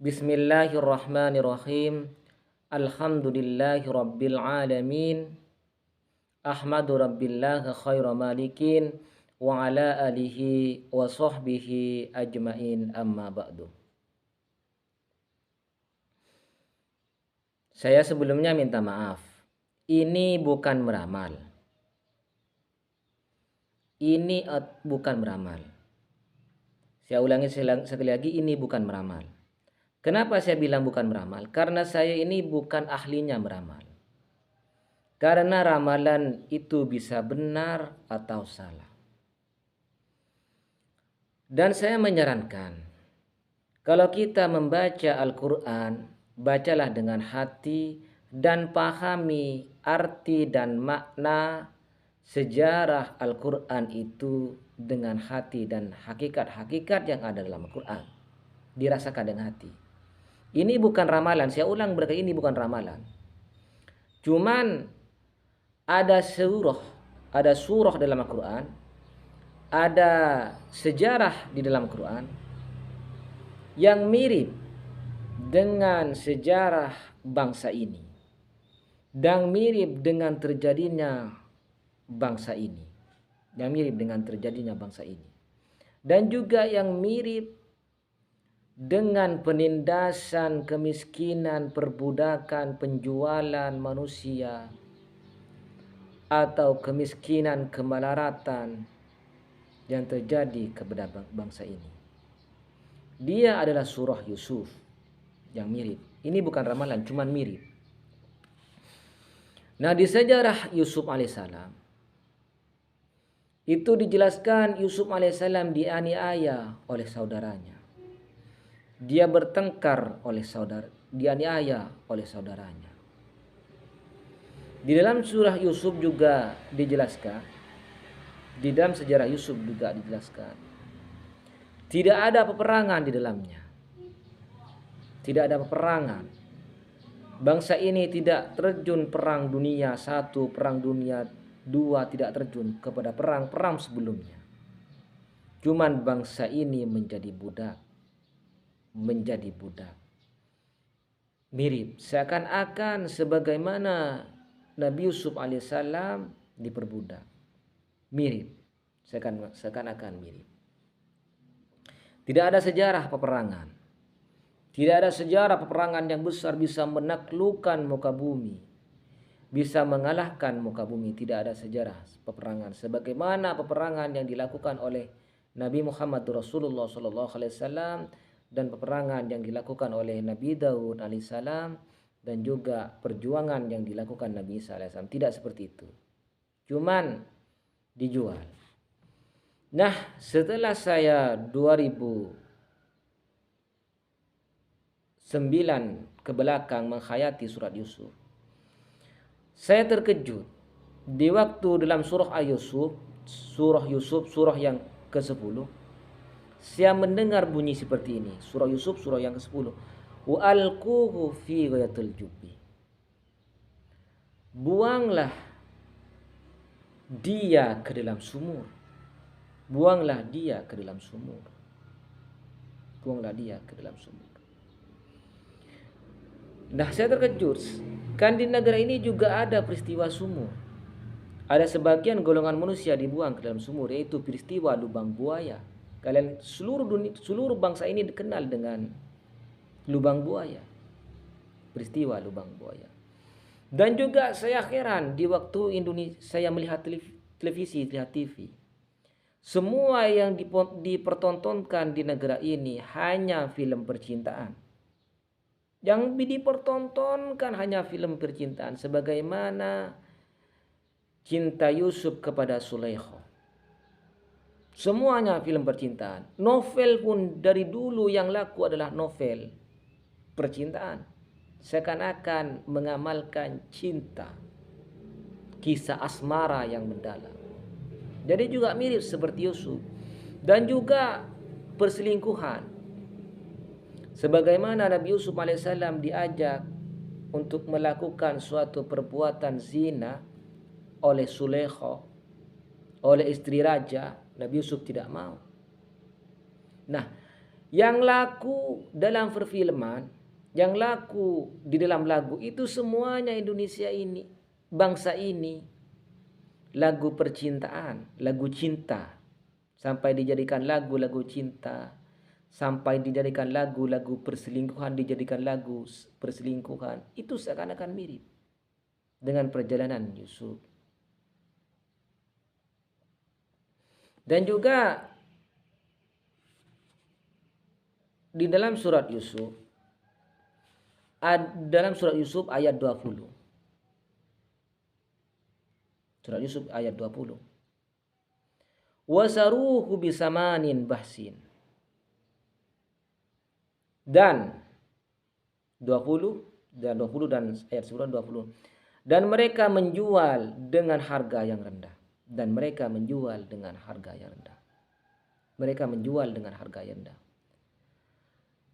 Bismillahirrahmanirrahim. Alhamdulillahi rabbil alamin. Ahmadu rabbillahi khaira malikin wa ala alihi wa sahbihi ajmain amma ba'du. Saya sebelumnya minta maaf. Ini bukan meramal. Ini bukan meramal. Saya ulangi sekali lagi, ini bukan meramal. Kenapa saya bilang bukan meramal? Karena saya ini bukan ahlinya meramal. Karena ramalan itu bisa benar atau salah. Dan saya menyarankan, kalau kita membaca Al-Quran, bacalah dengan hati dan pahami arti dan makna sejarah Al-Quran itu dengan hati dan hakikat-hakikat yang ada dalam Al-Quran. Dirasakan dengan hati. Ini bukan ramalan, saya ulang berkali ini bukan ramalan. Cuman ada surah dalam Al-Quran, ada sejarah di dalam Al-Quran yang mirip dengan sejarah bangsa ini dan mirip dengan terjadinya bangsa ini, dan juga yang mirip dengan penindasan, kemiskinan, perbudakan, penjualan manusia, atau kemiskinan, kemelaratan yang terjadi kepada bangsa ini. Dia adalah surah Yusuf yang mirip. Ini bukan ramalan, cuman mirip. Nah, di sejarah Yusuf alaihissalam itu dijelaskan Yusuf alaihissalam dianiaya oleh saudaranya. Dia bertengkar dianiaya oleh saudaranya. Di dalam surah Yusuf juga dijelaskan, di dalam sejarah Yusuf juga dijelaskan, tidak ada peperangan di dalamnya. Tidak ada peperangan. Bangsa ini tidak terjun perang dunia 1, perang dunia 2, tidak terjun kepada perang-perang sebelumnya. Cuman bangsa ini menjadi budak. Mirip seakan-akan sebagaimana Nabi Yusuf alaihissalam diperbudak. Mirip, seakan-akan mirip. Tidak ada sejarah peperangan. Tidak ada sejarah peperangan yang besar bisa menaklukkan muka bumi, bisa mengalahkan muka bumi. Tidak ada sejarah peperangan sebagaimana peperangan yang dilakukan oleh Nabi Muhammad Rasulullah SAW dan peperangan yang dilakukan oleh Nabi Daud alaihissalam dan juga perjuangan yang dilakukan Nabi Isa alaihissalam. Tidak seperti itu. Cuman dijual. Nah, setelah saya 2009 ke belakang menghayati surat Yusuf, saya terkejut di waktu dalam surah Yusuf, surah yang ke-10, saya mendengar bunyi seperti ini. Surah Yusuf, surah yang ke-10. Wa alquhu fi ghayatil jubbi. Buanglah dia ke dalam sumur. Buanglah dia ke dalam sumur. Buanglah dia ke dalam sumur. Nah, saya terkejut. Kan di negara ini juga ada peristiwa sumur. Ada sebagian golongan manusia dibuang ke dalam sumur, yaitu peristiwa lubang buaya. Kalian seluruh bangsa ini dikenal dengan lubang buaya. Peristiwa lubang buaya. Dan juga saya heran di waktu Indonesia saya melihat televisi, lihat TV. Semua yang dipertontonkan di negara ini hanya film percintaan. Yang dipertontonkan hanya film percintaan, sebagaimana cinta Yusuf kepada Sulaikha. Semuanya film percintaan. Novel pun dari dulu yang laku adalah novel percintaan. Seakan-akan mengamalkan cinta, kisah asmara yang mendalam. Jadi juga mirip seperti Yusuf. Dan juga perselingkuhan. Sebagaimana Nabi Yusuf alaihissalam diajak untuk melakukan suatu perbuatan zina oleh Sulaikha, oleh istri raja, Nabi Yusuf tidak mau. Nah, Yang laku dalam perfilman, yang laku di dalam lagu itu semuanya Indonesia ini, bangsa ini. Lagu percintaan, lagu cinta. Sampai dijadikan lagu-lagu cinta. Sampai dijadikan lagu-lagu perselingkuhan, dijadikan lagu perselingkuhan. Itu seakan-akan mirip dengan perjalanan Yusuf. Dan juga di dalam surat Yusuf, ayat 20. Surat Yusuf ayat 20. Wasaruhu bisamanin bahsin. Dan 20 dan ayat 20. Dan mereka menjual dengan harga yang rendah. Dan mereka menjual dengan harga yang rendah. Mereka menjual dengan harga yang rendah.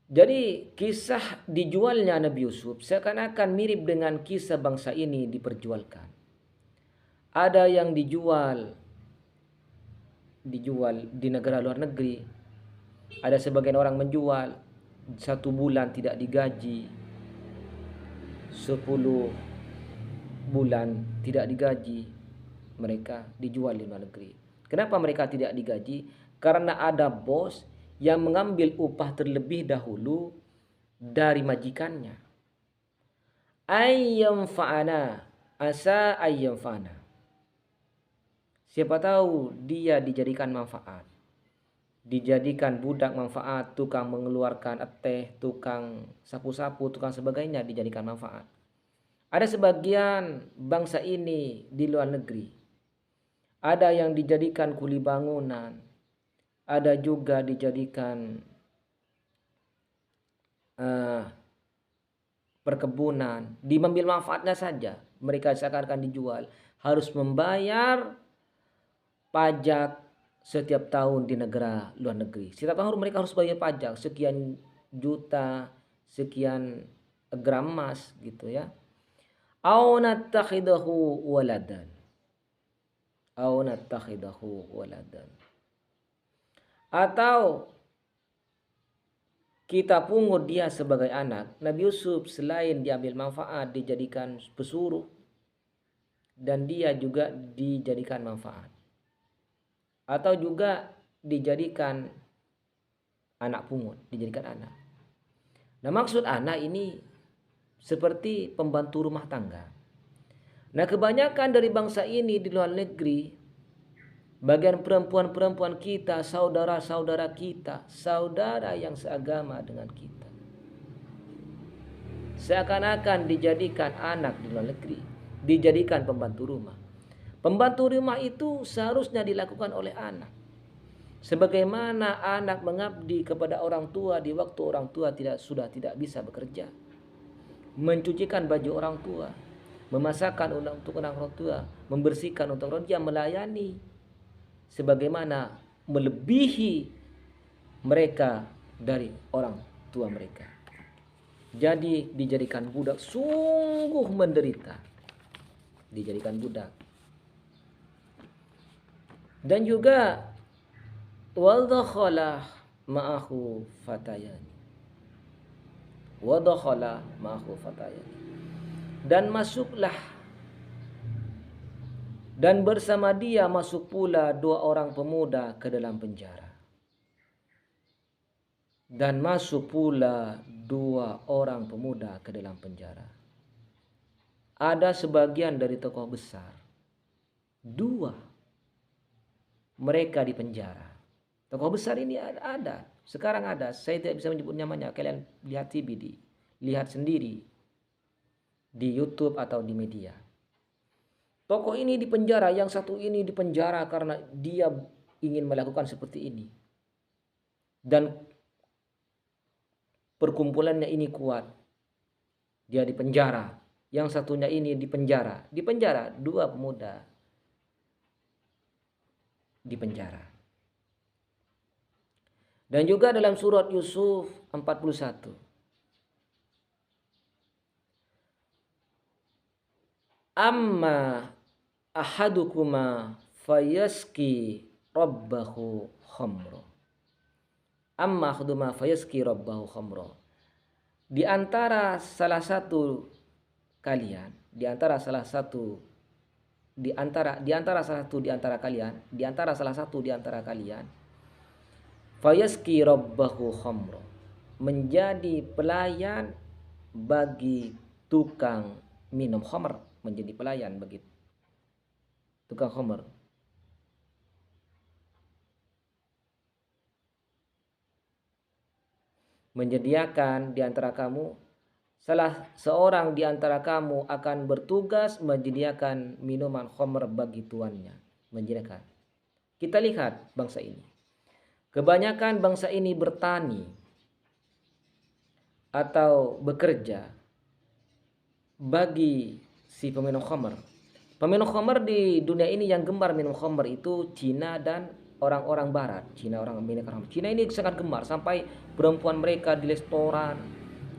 Jadi kisah dijualnya Nabi Yusuf seakan-akan mirip dengan kisah bangsa ini diperjualkan. Ada yang dijual di negara luar negeri. Ada sebagian orang menjual 1 bulan tidak digaji, 10 bulan tidak digaji. Mereka dijual di luar negeri. Kenapa mereka tidak digaji? Karena ada bos yang mengambil upah terlebih dahulu dari majikannya. Ayyam fa'ana, asa ayyam fa'ana. Siapa tahu dia dijadikan manfaat. Dijadikan budak manfaat, tukang mengeluarkan teh, tukang sapu-sapu, tukang sebagainya dijadikan manfaat. Ada sebagian bangsa ini di luar negeri. Ada yang dijadikan kuli bangunan. Ada juga dijadikan perkebunan. Diambil manfaatnya saja. Mereka seakan-akan dijual. Harus membayar pajak setiap tahun di negara luar negeri. Setiap tahun mereka harus bayar pajak sekian juta, sekian gram emas gitu ya. Au nattakhidahu waladan. Atau kita pungut dia sebagai anak. Nabi Yusuf selain diambil manfaat, dijadikan pesuruh, dan dia juga dijadikan manfaat. Atau juga dijadikan anak pungut, dijadikan anak. Nah, maksud anak ini seperti pembantu rumah tangga. Nah, kebanyakan dari bangsa ini di luar negeri, bagian perempuan-perempuan kita, saudara-saudara kita, saudara yang seagama dengan kita, seakan-akan dijadikan anak di luar negeri, dijadikan pembantu rumah. Pembantu rumah itu seharusnya dilakukan oleh anak. Sebagaimana anak mengabdi kepada orang tua di waktu orang tua sudah tidak bisa bekerja. Mencucikan baju orang tua, memasakkan untuk orang tua, membersihkan untuk orang tua, melayani sebagaimana melebihi mereka dari orang tua mereka. Jadi dijadikan budak sungguh menderita. Dijadikan budak. Dan juga wadakhala ma'ahu fatayani. Dan masuklah, dan bersama dia masuk pula 2 orang pemuda ke dalam penjara. Dan masuk pula 2 orang pemuda ke dalam penjara. Ada sebagian dari tokoh besar, 2 mereka di penjara. Tokoh besar ini ada. Sekarang ada. Saya tidak bisa menyebut namanya. Kalian lihat lihat sendiri di YouTube atau di media. Tokoh ini di penjara, yang satu ini di penjara karena dia ingin melakukan seperti ini. Dan perkumpulannya ini kuat. Dia di penjara. Yang satunya ini di penjara. Di penjara 2 pemuda di penjara. Dan juga dalam surat Yusuf 41. Amma ahadukuma fayaski rabbahu khamra. amma khuduma fayaski rabbahu khamra. Di antara salah satu kalian, di antara salah satu di antara salah satu di antara kalian fayaski rabbahu khamra, menjadi pelayan bagi tukang minum khamr, menjadi pelayan bagi tukang khamr. Menyediakan di antara kamu, salah seorang di antara kamu akan bertugas menyediakan minuman khamr bagi tuannya. Menyediakan. Kita lihat bangsa ini. Kebanyakan bangsa ini bertani atau bekerja bagi si peminum khamr. Peminum khamr di dunia ini yang gemar minum khamr itu Cina dan orang-orang barat. Cina, orang Amerika. Cina ini sangat gemar sampai perempuan mereka di restoran,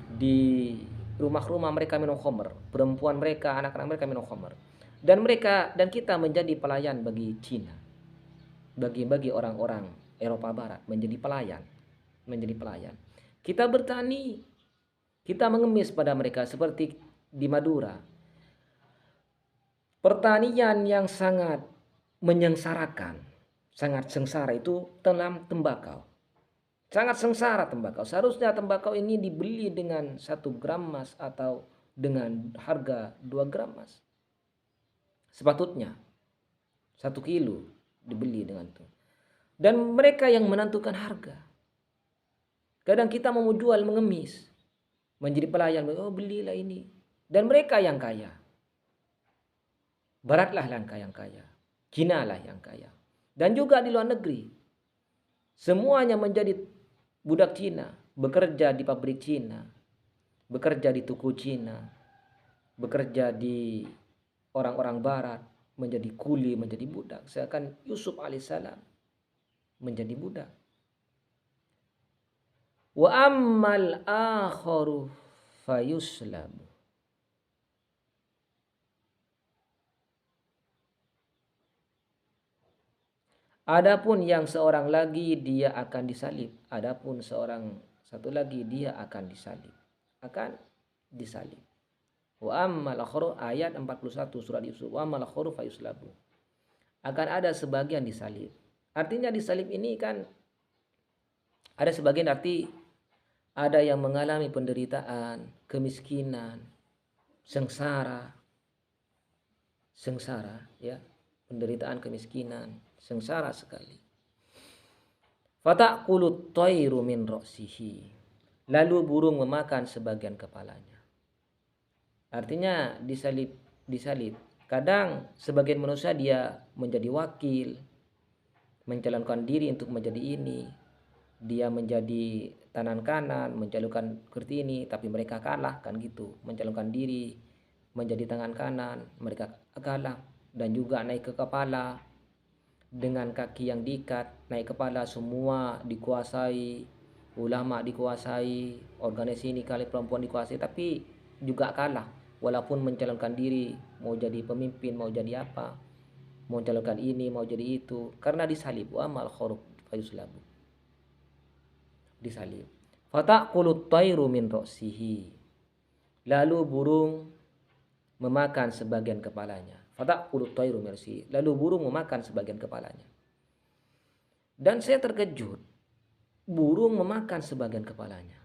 di rumah-rumah mereka minum khamr. Perempuan mereka, anak-anak mereka minum khamr. Dan kita menjadi pelayan bagi Cina. Bagi orang-orang Eropa Barat menjadi pelayan. Kita bertani, kita mengemis pada mereka seperti di Madura. Pertanian yang sangat menyengsarakan, sangat sengsara itu tanam tembakau. Sangat sengsara tembakau. Seharusnya tembakau ini dibeli dengan 1 gram emas atau dengan harga 2 gram emas. Sepatutnya 1 kilo dibeli dengan itu. Dan mereka yang menentukan harga. Kadang kita mau jual mengemis, menjadi pelayan, oh belilah ini. Dan mereka yang kaya. Baratlah yang kaya. Cina lah yang kaya. Dan juga di luar negeri. Semuanya menjadi budak Cina. Bekerja di pabrik Cina. Bekerja di tuku Cina. Bekerja di orang-orang barat. Menjadi kuli, menjadi budak. Seakan Yusuf alaihissalam menjadi budak. Wa ammal akharu fayuslabu. Adapun yang seorang lagi dia akan disalib. Adapun seorang satu lagi dia akan disalib. Akan disalib. Wa ammal akharu ayat 41 surat Yusuf. Wa ammal akharu fayuslabu. Akan ada sebagian disalib. Artinya disalib ini kan ada sebagian arti ada yang mengalami penderitaan, kemiskinan, sengsara ya, penderitaan, kemiskinan, sengsara sekali. Fata'kulut tayru min ra'sihi. Lalu burung memakan sebagian kepalanya. Artinya disalib. Kadang sebagian manusia dia menjadi wakil, mencalonkan diri untuk menjadi ini. Dia menjadi tangan kanan, mencalonkan seperti ini, tapi mereka kalah kan gitu. Mencalonkan diri menjadi tangan kanan, mereka kalah. Dan juga naik ke kepala dengan kaki yang diikat, naik kepala, semua dikuasai, ulama dikuasai, organisasi ini kali perempuan dikuasai, tapi juga kalah. Walaupun mencalonkan diri, mau jadi pemimpin, mau jadi apa, mau mencalonkan ini, mau jadi itu, karena disalib. Wa mal khuruf fayuslabu. Disalib. Fata'kulut tayru min ra'sihi. Lalu burung memakan sebagian kepalanya. Fata'kulut tayru min ra'sihi. Lalu burung memakan sebagian kepalanya. Dan saya terkejut. Burung memakan sebagian kepalanya.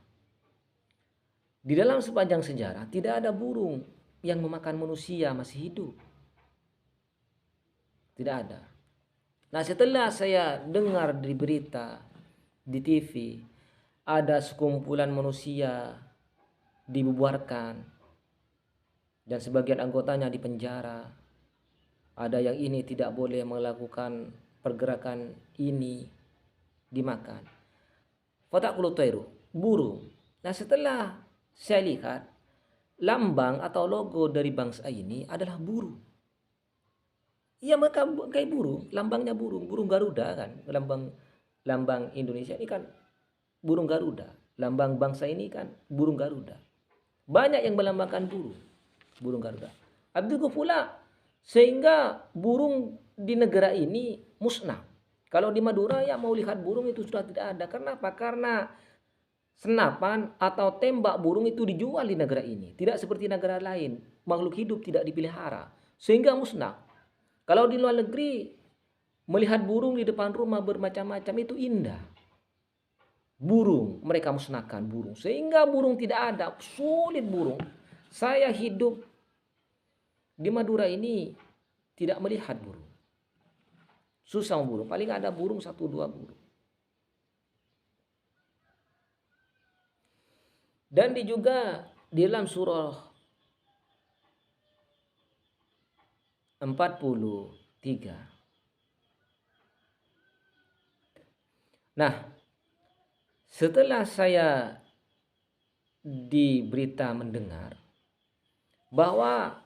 Di dalam sepanjang sejarah tidak ada burung yang memakan manusia masih hidup. Tidak ada. Nah, setelah saya dengar di berita, di TV, ada sekumpulan manusia dibubarkan dan sebagian anggotanya dipenjara. Ada yang ini tidak boleh melakukan pergerakan ini, dimakan. Fata'kulut tayru, burung. Nah, setelah saya lihat lambang atau logo dari bangsa ini adalah burung. Iya, maka kayak burung, lambangnya burung Garuda kan, lambang Indonesia ini kan burung Garuda. Lambang bangsa ini kan burung Garuda. Banyak yang melambangkan burung Garuda. Begitu pula sehingga burung di negara ini musnah. Kalau di Madura ya mau lihat burung itu sudah tidak ada. Kenapa? Karena senapan atau tembak burung itu dijual di negara ini. Tidak seperti negara lain. Makhluk hidup tidak dipelihara. Sehingga musnah. Kalau di luar negeri melihat burung di depan rumah bermacam-macam itu indah. Burung, mereka musnahkan burung. Sehingga burung tidak ada. Sulit burung. Saya hidup di Madura ini tidak melihat burung. Susah burung. Paling ada burung 1-2 burung. Dan juga di dalam surah 43. Nah, setelah saya di berita mendengar bahwa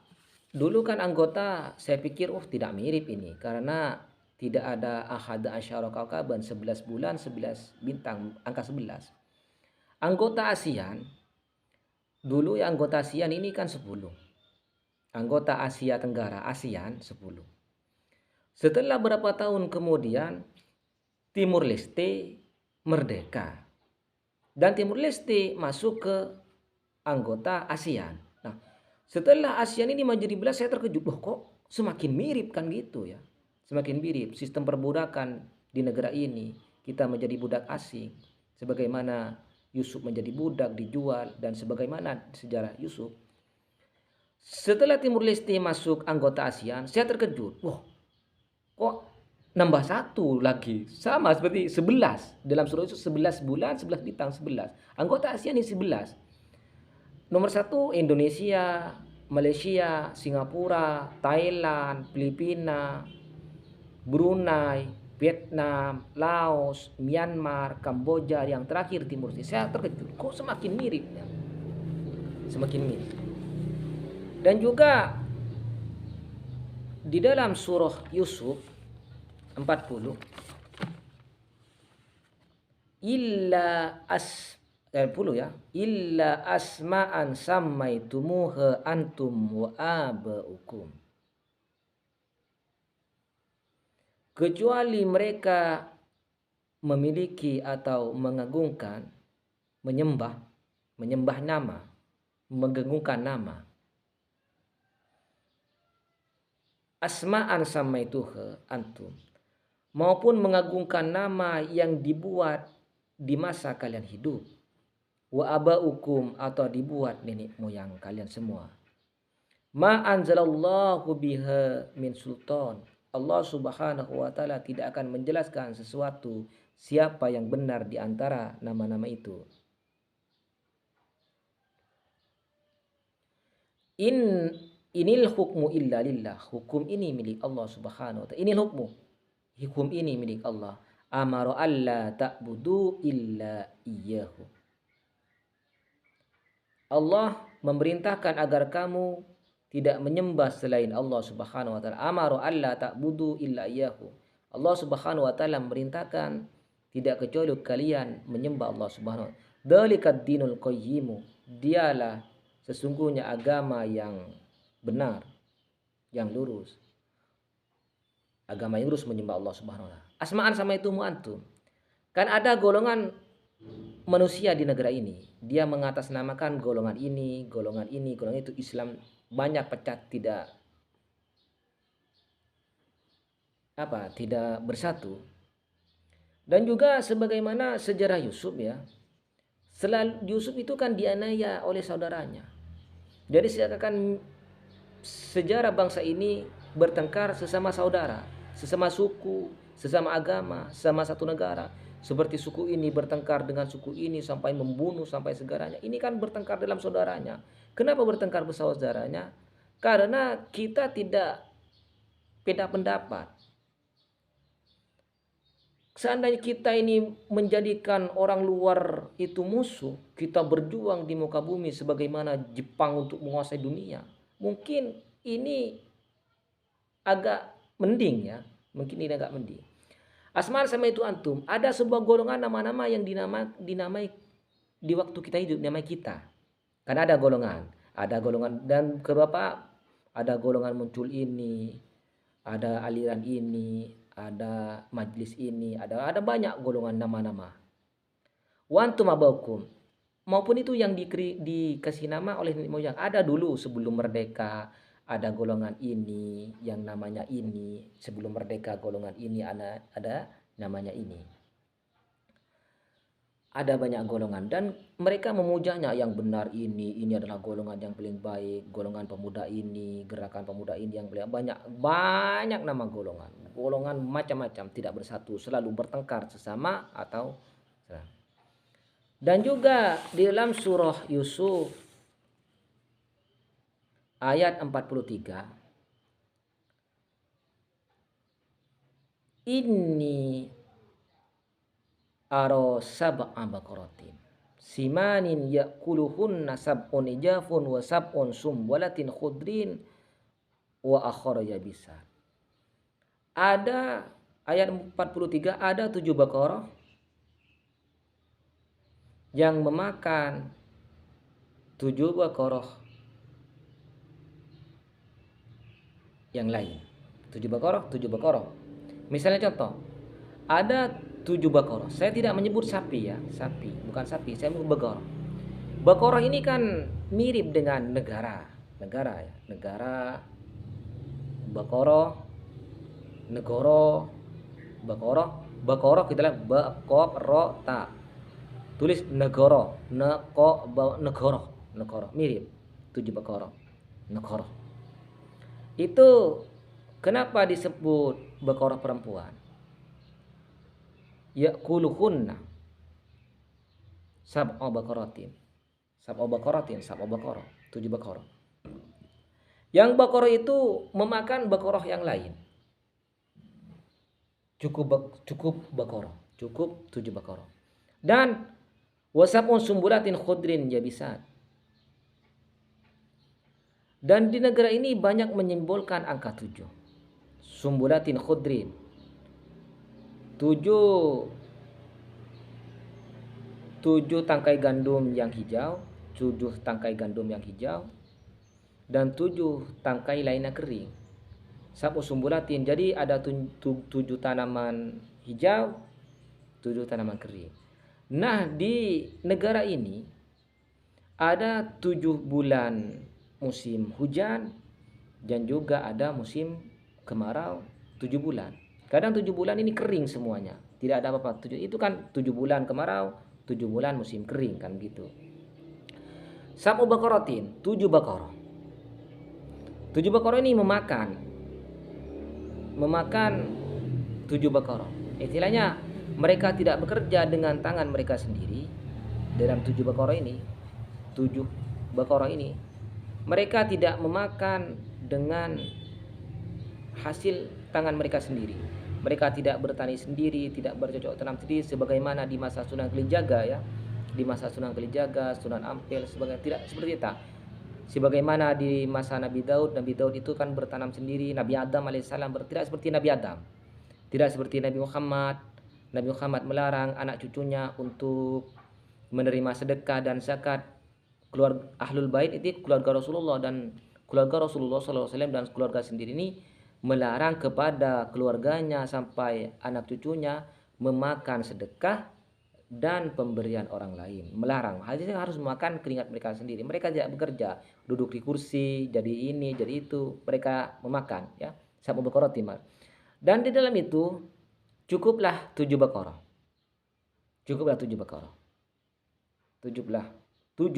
dulu kan anggota saya pikir tidak mirip ini karena tidak ada ahada asyara kaukaban 11 bulan 11 bintang angka 11. Anggota ASEAN dulu ya anggota ASEAN ini kan 10. Anggota Asia Tenggara ASEAN 10. Setelah berapa tahun kemudian Timur Leste merdeka. Dan Timur Leste masuk ke anggota ASEAN. Nah, setelah ASEAN ini menjadi belas saya terkejut. Loh kok semakin mirip kan gitu ya. Semakin mirip sistem perbudakan di negara ini. Kita menjadi budak asing. Sebagaimana Yusuf menjadi budak dijual dan sebagaimana sejarah Yusuf. Setelah Timur Leste masuk anggota ASEAN, saya terkejut. Wah, kok nambah 1 lagi? Sama seperti 11. Dalam surah itu 11 bulan, 11 bintang, 11. Anggota ASEAN ini 11. Nomor 1 Indonesia, Malaysia, Singapura, Thailand, Filipina, Brunei, Vietnam, Laos, Myanmar, Kamboja, yang terakhir Timur Leste. Saya terkejut. Kok semakin mirip ya? Semakin mirip. Dan juga di dalam surah Yusuf 40 illa 10 ya, illa asma'an sammaitumuha antum wa aba'ukum, kecuali mereka memiliki atau mengagungkan, menyembah nama, mengagungkan nama. Asma'an sammaituha antum, maupun mengagungkan nama yang dibuat di masa kalian hidup. Wa aba'ukum, atau dibuat nenek moyang kalian semua. Ma anzalallahu biha min sultan, Allah subhanahu wa ta'ala tidak akan menjelaskan sesuatu siapa yang benar di antara nama-nama itu. Inil hukmu illa lillah, hukum ini milik Allah subhanahu wa ta'ala. Inil hukmu, hukum ini milik Allah. Amara alla ta'budu illa iyyahu, Allah memerintahkan agar kamu tidak menyembah selain Allah subhanahu wa ta'ala. Amara alla ta'budu illa iyyahu, Allah subhanahu wa ta'ala memerintahkan tidak kecuali kalian menyembah Allah subhanahu wa ta'ala. Dzalikad dinul qayyimu, dialah sesungguhnya agama yang benar, yang lurus. Agama yang lurus menyembah Allah subhanahu wa ta'ala. Asma'an sama itu mu'antum. Kan ada golongan manusia di negara ini. Dia mengatasnamakan golongan ini, golongan itu. Islam banyak pecah, tidak bersatu. Dan juga sebagaimana sejarah Yusuf ya. Selalu Yusuf itu kan dianiaya oleh saudaranya. Jadi seakan sejarah bangsa ini bertengkar sesama saudara, sesama suku, sesama agama, sesama satu negara. Seperti suku ini bertengkar dengan suku ini sampai membunuh sampai segaranya. Ini kan bertengkar dalam saudaranya. Kenapa bertengkar bersama saudaranya? Karena kita tidak beda pendapat. Seandainya kita ini menjadikan orang luar itu musuh, kita berjuang di muka bumi sebagaimana Jepang untuk menguasai dunia, mungkin ini agak mending ya, Asma'an sama itu antum, ada sebuah golongan nama-nama yang dinamai di waktu kita hidup, dinamai kita. Karena ada golongan dan ada golongan muncul ini, ada aliran ini, ada majlis ini, ada banyak golongan nama-nama. Wa antum abaukum, maupun itu yang dikasih nama oleh nenek moyang. Ada dulu sebelum merdeka, ada golongan ini yang namanya ini, sebelum merdeka golongan ini ada namanya ini. Ada banyak golongan dan mereka memujanya yang benar ini adalah golongan yang paling baik, golongan pemuda ini, gerakan pemuda ini yang paling banyak nama golongan macam-macam, tidak bersatu, selalu bertengkar sesama atau dan juga di dalam surah Yusuf ayat 43, ini aro sab'a baqaratin simanin ya'kuluhunna sab'un ijafun wa sab'un sumbulatin khudrin wa akhara yabisa. Ada ayat 43, ada 7 Baqarah yang memakan 7 Baqarah yang lain. 7 Baqarah. Misalnya contoh, ada 7 Baqarah. Saya tidak menyebut sapi ya, bukan sapi, saya menyebut Baqarah. Baqarah ini kan mirip dengan negara ya, negara Baqarah, negara Baqarah kita lihat Baqarah, tulis negara, negara mirip. 7 Baqarah, negara. Itu kenapa disebut Baqarah perempuan? Ya'kuluhunna sab'a baqaratin, 7 Baqarah. Yang Baqarah itu memakan Baqarah yang lain. Cukup Baqarah, cukup 7 Baqarah. Dan wasab'un sumbulatin khudrin yabisat. Dan di negara ini banyak menyimbolkan angka 7. Sumbulatin khudrin, 7 tangkai gandum yang hijau, 7 tangkai gandum yang hijau, dan 7 tangkai lainnya kering. Sab'u sumbulatin, jadi ada 7 tanaman hijau, 7 tanaman kering. Nah, di negara ini ada 7 bulan musim hujan dan juga ada musim kemarau 7 bulan. Kadang 7 bulan ini kering semuanya, tidak ada apa-apa. Itu kan 7 bulan kemarau, 7 bulan musim kering kan gitu. Sab'u baqaratin, 7 Baqarah. 7 Baqarah ini memakan 7 Baqarah. Istilahnya mereka tidak bekerja dengan tangan mereka sendiri dalam 7 Baqarah ini. 7 Baqarah ini mereka tidak memakan dengan hasil tangan mereka sendiri. Mereka tidak bertani sendiri, tidak bercocok tanam sendiri sebagaimana di masa Sunan Kalijaga ya. Di masa Sunan Kalijaga, Sunan Ampel tidak seperti itu. Sebagaimana di masa Nabi Daud itu kan bertanam sendiri. Nabi Adam alaihissalam tidak seperti Nabi Adam. Tidak seperti Nabi Muhammad. Nabi Muhammad melarang anak cucunya untuk menerima sedekah dan zakat. Keluarga Ahlul Bait itu keluarga Rasulullah dan keluarga Rasulullah SAW dan keluarga sendiri ini melarang kepada keluarganya sampai anak cucunya memakan sedekah dan pemberian orang lain. Melarang. Hadisnya harus memakan keringat mereka sendiri. Mereka tidak bekerja, duduk di kursi, jadi ini, jadi itu. Mereka memakan ya. Sab'u baqaratin. Dan di dalam itu cukuplah 7 Baqarah. Cukuplah 7 Baqarah. Cukuplah 7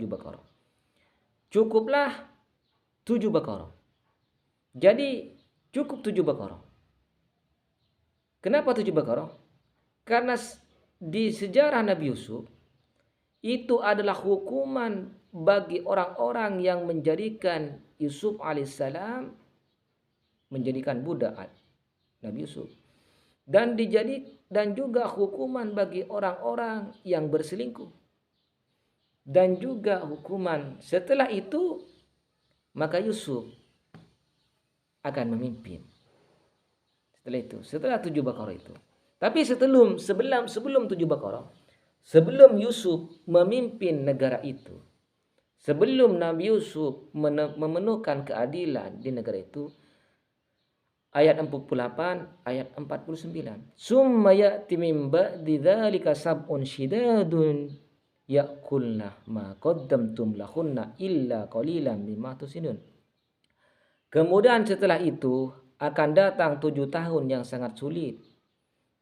Baqarah. Cukuplah 7 Baqarah. Jadi cukup 7 Baqarah. Kenapa 7 Baqarah? Karena di sejarah Nabi Yusuf itu adalah hukuman bagi orang-orang yang menjadikan Yusuf alaihissalam menjadikan budak Nabi Yusuf. Dan juga hukuman bagi orang-orang yang berselingkuh. Dan juga hukuman setelah itu maka Yusuf akan memimpin. Setelah 7 Baqarah itu. Tapi sebelum 7 Baqarah, sebelum Yusuf memimpin negara itu, sebelum Nabi Yusuf memenuhkan keadilan di negara itu, ayat 48, ayat 49. Summa ya'ti min ba'di dzalika sab'un syidadun ya'kulna ma qaddamtum lahunna illa qalilan mimma tusinun. Kemudian setelah itu akan datang 7 tahun yang sangat sulit,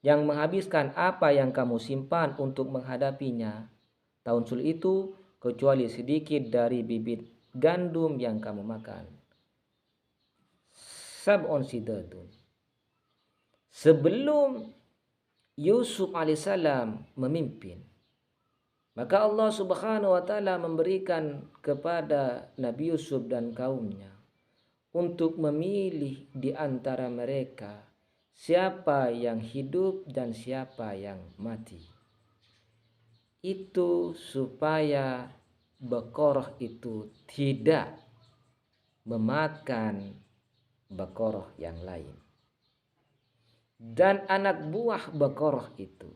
yang menghabiskan apa yang kamu simpan untuk menghadapinya. Tahun sulit itu kecuali sedikit dari bibit gandum yang kamu makan. Sab'un sidadun. Sebelum Yusuf alaihissalam memimpin, maka Allah Subhanahu wa taala memberikan kepada Nabi Yusuf dan kaumnya untuk memilih di antara mereka siapa yang hidup dan siapa yang mati. Itu supaya Baqarah itu tidak memakan Baqarah yang lain. Dan anak buah Baqarah itu,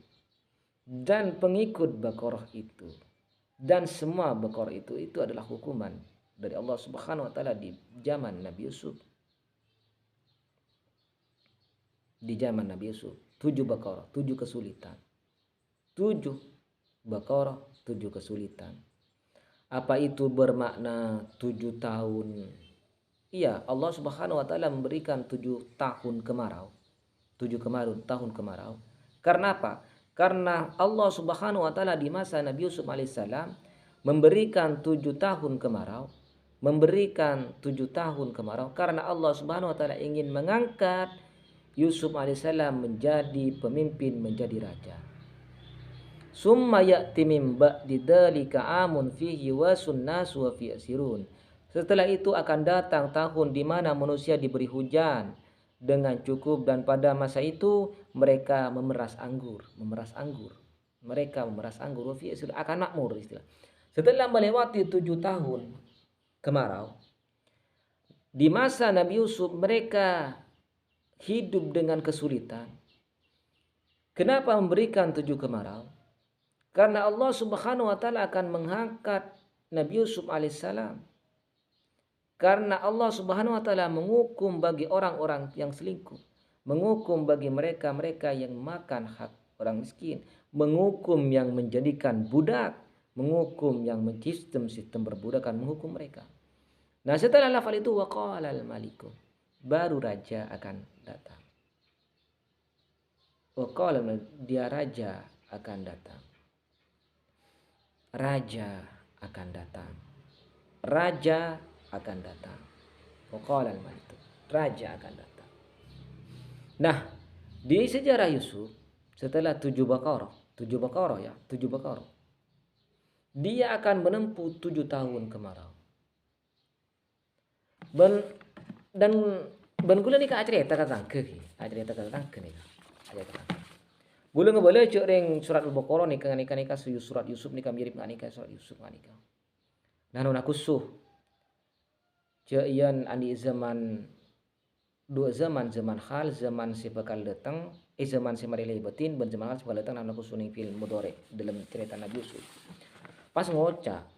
dan pengikut Baqarah itu, dan semua Baqarah itu adalah hukuman dari Allah Subhanahu wa taala di zaman Nabi Yusuf. Di zaman Nabi Yusuf, 7 Baqarah, 7 kesulitan. 7 Baqarah, 7 kesulitan. Apa itu bermakna 7 tahun? Iya, Allah Subhanahu wa taala memberikan 7 tahun kemarau. 7 tahun kemarau. Karena apa? Karena Allah Subhanahu wa taala di masa Nabi Yusuf alaihissalam memberikan 7 tahun kemarau, memberikan 7 tahun kemarau karena Allah Subhanahu wa taala ingin mengangkat Yusuf alaihissalam menjadi pemimpin, menjadi raja. Summa ya'ti min ba'di dzalika amun fihi wasun nasu wa fi asirun. Setelah itu akan datang tahun di mana manusia diberi hujan dengan cukup, dan pada masa itu mereka memeras anggur. Mereka memeras anggur, wa fi asirun, akan makmur istilah. Setelah melewati 7 tahun kemarau, di masa Nabi Yusuf mereka hidup dengan kesulitan. Kenapa memberikan 7 kemarau? Karena Allah Subhanahu wa taala akan mengangkat Nabi Yusuf alaihissalam. Karena Allah Subhanahu wa taala menghukum bagi orang-orang yang selingkuh, menghukum bagi mereka-mereka yang makan hak orang miskin, menghukum yang menjadikan budak, menghukum yang sistem perbudakan, menghukum mereka. Nah, setelah lafal itu waqala al-maliku, baru raja akan datang. Waqala, dia raja akan datang. Raja akan datang. Raja akan datang. Waqala al-maliku, raja akan datang. Nah, di sejarah Yusuf setelah 7 Baqarah, dia akan menempuh 7 tahun kemarau. Dan gula ni ka cerita katang ke ni. Gula ngebale cek ring surat Al-Baqarah ni kan nika surat Yusuf ni kan mirip ngani ka surat Yusuf ngani ka. Nah non aku suh cek ian andi zaman dua zaman hal, zaman si bakal datang, zaman si marilai batin, dan zaman hal si bakal datang. Nah aku suning film mudore dalam cerita Nabi Yusuf. Pas ngoca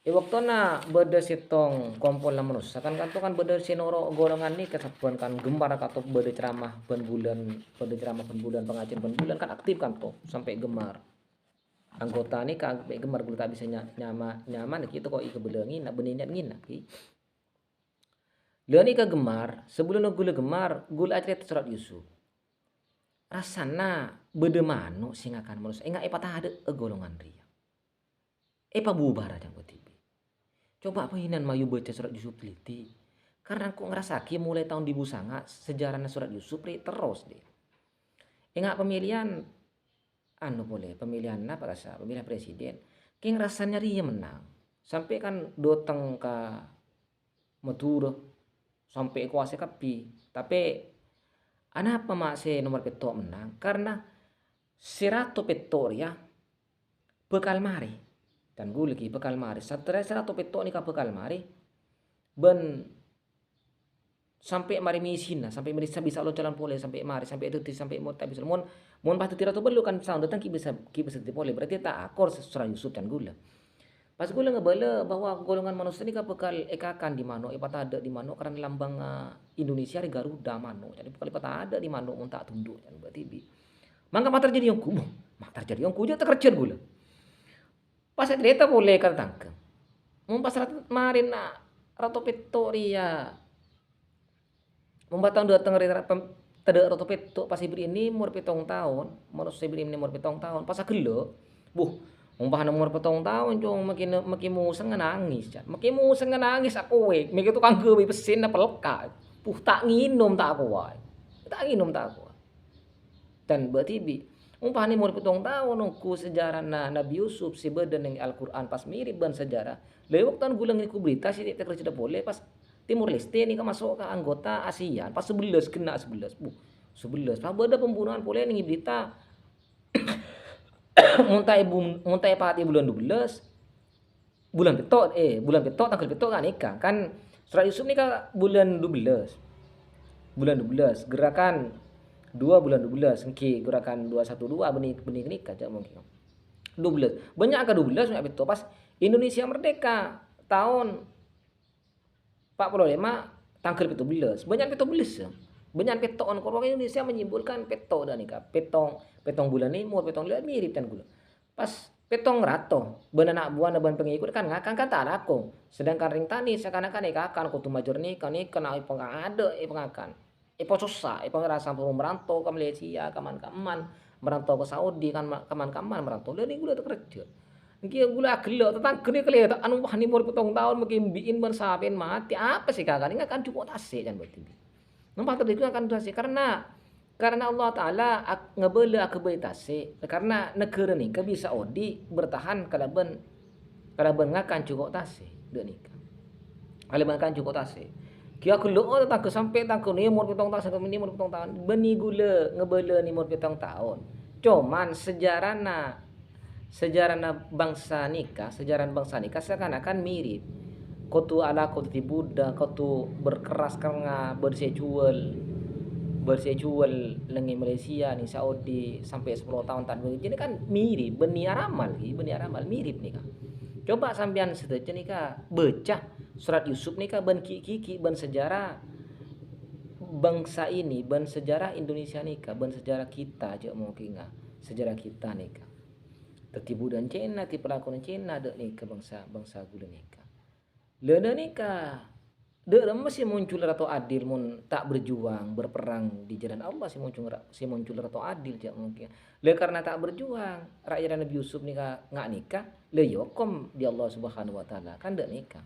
waktu na beda sitong kompol la manusia kan kan beda sinoro golongan ni kasapuan kan gemar atau beda ceramah ben bulan pengajian ben bulan kan aktif kan to sampai gemar anggota ni kan sampai gemar gula tak bisa nyaman gitu kok ika belengi nak beninat ngin nak ki leuni ka gemar sebelum gula gemar gula cerita surat Yusuf rasana beda mano sing akan manusia enggak patah ada golongan ria bubar aja buat coba apa hinan mayu baca surat Yusuf teliti. Karena aku ngerasa ki mulai tahun 2009 sejarahnya surat Yusuf terus deh. Enggak pemilihan pemilihan apa rasa pemilihan presiden. Ki ngerasanya ria menang. Sampai kan datang ke Madura sampai kuasa kapi. Tapi apa masih nomor petok menang karena Serato Petoria bekal mari. Dan gue lagi bekal mari. Setelah 100 petok ni ka bekal mari. Ben sampai mari misin lah. Sampai bisa lo jalan pole sampai mari. Sampai itu sampai mau tak bisa. Mohon pasti tidak tu perlu kan sound datang ki bisa dipole. Berarti tak akor surat Yusuf dan gula. Pas gula ngebala bahwa golongan manusia ni bakal ekakan di mano, ipata ada di mano karena lambang Indonesia di Garuda mano. Jadi bakal ipata ada di mano mun tak tunduk kan berarti bi. Mangka matar jadi yang kubu. Matar jadi yang kuju tak kerja gula. Pas ternyata boleh kan tangkem. Mun pas marin na Ratu Victoria. Mun batang datang tada Ratu Victoria pas ibri ini umur 7 tahun, manusia ibri ini umur 7 tahun, pas agelo. Buh, umpah nomor 7 tahun cung makin museng nangis can. Makin museng nangis aku we. Mikir tukang gewe besin apa leka. Puh tak nginum tak aku wae. Tak nginum tak aku. Dan berarti bi umpah ni umur 7 tahun ku sejarah Nabi Yusuf si beden yang Al-Qur'an pas mirip ban sejarah. Lewat tahun gulang ku berita sih tak kerja boleh pas Timur Leste ni kan masuk ke anggota ASEAN pas 11 kena 11. Buh 11. Pas beda pembunuhan boleh nih berita muntai pati bulan 12 bulan petok tanggal petok kan nikah kan surat Yusuf nikah bulan 12 gerakan 2 bulan 12 engki gerakan 212 benih nikah aja mungkin 12 banyak ke 12 banyak petok pas Indonesia merdeka tahun 45 tanggal 17 banyak petok belis ya. Banyak peton kalau Indonesia menyimbolkan peto dan nikah petong bulan ini mau petong lihat mirip kan gula pas petong rato benar anak buah dan pengikut kan ngakan kan tak aku sedangkan ring tani seakan-akan akan kutu major nih kan kena ada pengakan susah pengerasa merantau ke Malaysia kaman merantau ke Saudi kan kaman merantau dan gula tu kerja Kia gula gelo tentang kene kelihatan anu wah ni umur petong tahun mungkin biin bersaben mati apa sih kakak ini kan cukup tasik kan berarti Nampak tadi akan tuasi karena Allah Taala ngebela kebaitase karena negara ni bisa odi bertahan kalaban ngakan cukup tase dek nikah. Kalaban kan cukup tase. Kia kelo tentang sampai tangko ni umur 7 tahun sampai ni umur 7 tahun beni gula ngebela ni umur 7 tahun. Cuman sejarahna bangsa nikah seakan-akan mirip. Kau tu ala kau tu Buddha, kau tu berkeras karena bersejual lengi Malaysia ni Saudi sampai 10 tahun tak jadi kan mirip beniar amal mirip nih kan. Coba sampean setelah ni kan baca surat Yusuf ni kan ban kiki ban sejarah bangsa ini ban sejarah Indonesia nih kan ban sejarah kita aja mungkin nggak sejarah kita nih kan. Tertibu dan Cina, tipe pelakon Cina ada nih ke bangsa gula nih kan. Lena nikah, dia masih muncul atau adil mun tak berjuang berperang di jalan Allah si muncul atau adil jak mungkin. Le karena tak berjuang rakyat Nabi Yusuf nikah nggak nikah, le yokom di Allah Subhanahu Wa Taala kan dak nikah.